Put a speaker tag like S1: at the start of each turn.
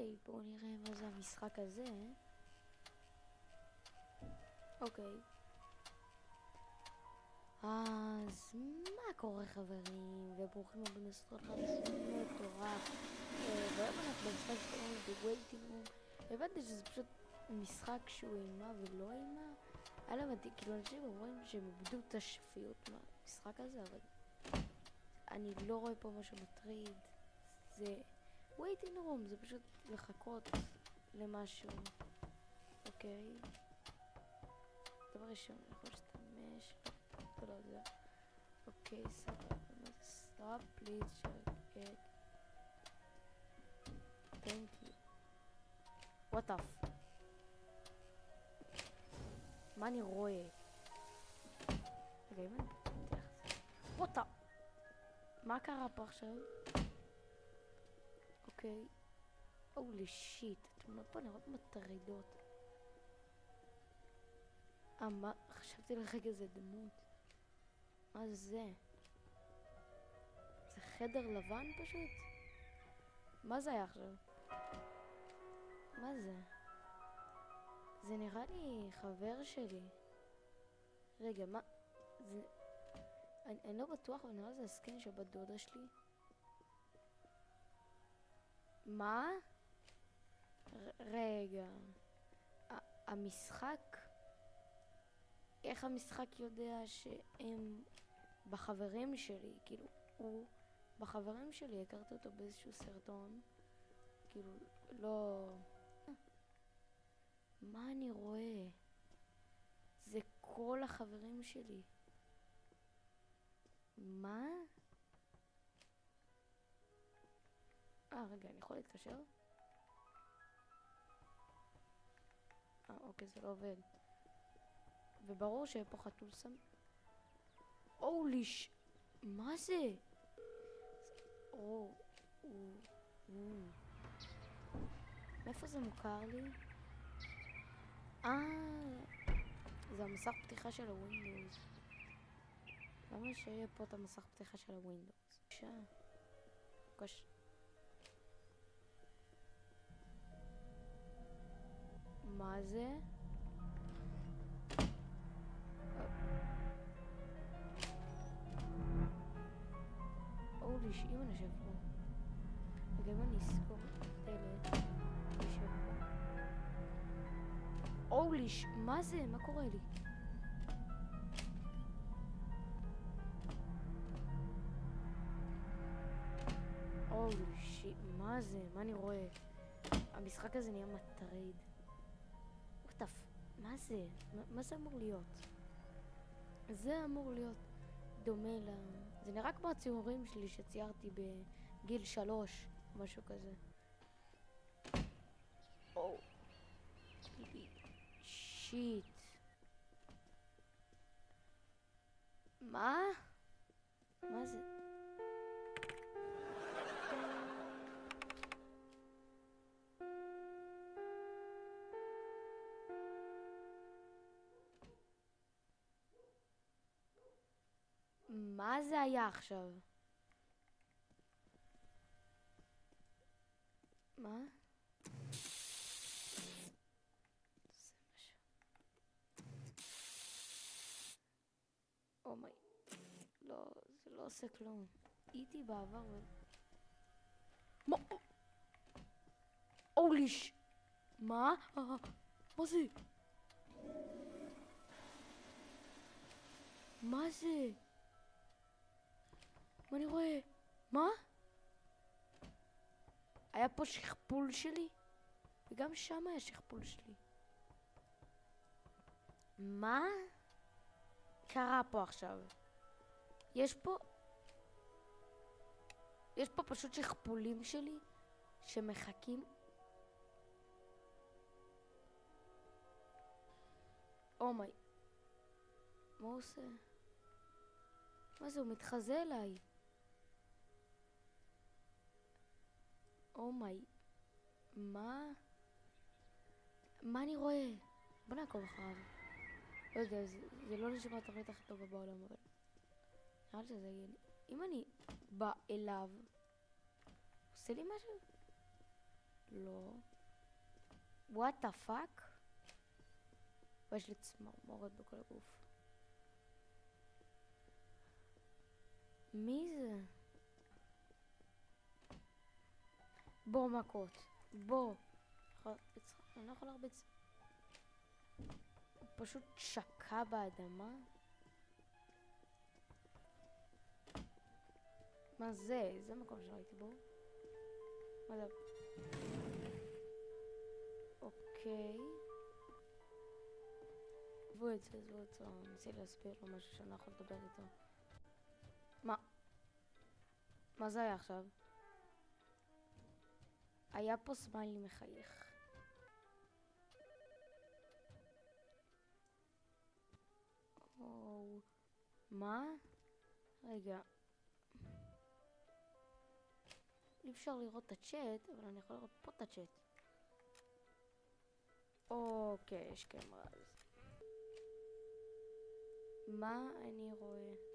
S1: אוקיי, בואו נראה מה זה המשחק הזה. אוקיי. אז מה קורה חברים? וברוכים הבאים לסרטון חדש מטורף. והיום אנחנו במשחק שקוראים The Waiting Room. הבנתי שזה פשוט משחק שהוא אימה ולא אימה. היה להם כאילו אנשים אומרים שהם איבדו את השפיות מהמשחק הזה, אבל אני לא רואה פה משהו מטריד. זה Waiting Room, זה פשוט לחכות למשהו. אוקיי. דבר ראשון, אני יכול להשתמש. לא יודע. אוקיי, סבבה. Stop, please check it. Thank you. What the f... מה אני רואה? רגע, אם אני פותח את זה... What the... מה קרה פה עכשיו? אוקיי. הולי שיט, התמונות פה נראות מטרידות. מה? חשבתי לרגע זה דמות. מה זה? זה חדר לבן פשוט? מה זה היה עכשיו? מה זה? זה נראה לי חבר שלי. רגע, מה? זה... אני לא בטוח, אבל נראה לי זה הסקין של בת דודה שלי. מה? רגע. המשחק? איך המשחק יודע שהם בחברים שלי? כאילו, הוא בחברים שלי, הכרתי אותו באיזשהו סרטון. כאילו, לא... מה אני רואה? זה כל החברים שלי. מה? רגע, אני יכול להתקשר? אוקיי, זה לא עובד. וברור שיהיה פה חתול סם... אוליש! מה זה? מאיפה זה מוכר לי? זה המסך פתיחה של הווינדוס. למה שיהיה פה את המסך פתיחה של הווינדוס? מה זה? אוליש, אם אני אשב פה. וגם אני אסגור דלת. אני אשב פה. אוליש, מה זה? מה קורה לי? אוליש, מה זה? מה אני רואה? המשחק הזה נהיה מטריד. מה זה? מה זה אמור להיות? זה אמור להיות דומה ל... זה נראה כמו הציורים שלי שציירתי בגיל 3, משהו כזה. שיט. מה? מה זה? מה זה היה עכשיו? מה? זה משהו. אומי. לא, זה לא עושה כלום. הייתי בעבר ו... מה? אוליש! מה? מה זה? מה זה? מה אני רואה? מה? היה פה שכפול שלי? וגם שם היה שכפול שלי. מה? קרה פה עכשיו? יש פה פשוט שכפולים שלי שמחכים. אומי. מה הוא עושה? מה זה? הוא מתחזה אליי. אומי. מה? מה אני רואה? בוא נעקוב אחריו. לא יודע, זה לא נשמע התוכנית הכי טובה בעולם, אבל... נראה לי שזה יהיה לי. אם אני בא אליו... עושה לי משהו? לא. וואט דה פאק? ויש לי צמרמורת בכל הגוף. מי זה? בוא מכות. בוא. אני לא יכול להרביץ. הוא פשוט שקע באדמה. מה זה? זה מקום שראיתי בו. מה זה? אוקיי. עזבו את זה, עזבו את זה. ניסי להסביר לו משהו שאני לא יכול לדבר איתו. מה? מה זה היה עכשיו? היה פה סמיילי מחייך. או... מה? רגע. אי אפשר לראות את הצ'אט, אבל אני יכול לראות פה את הצ'אט. אוקיי, יש קמרה. מה אני רואה?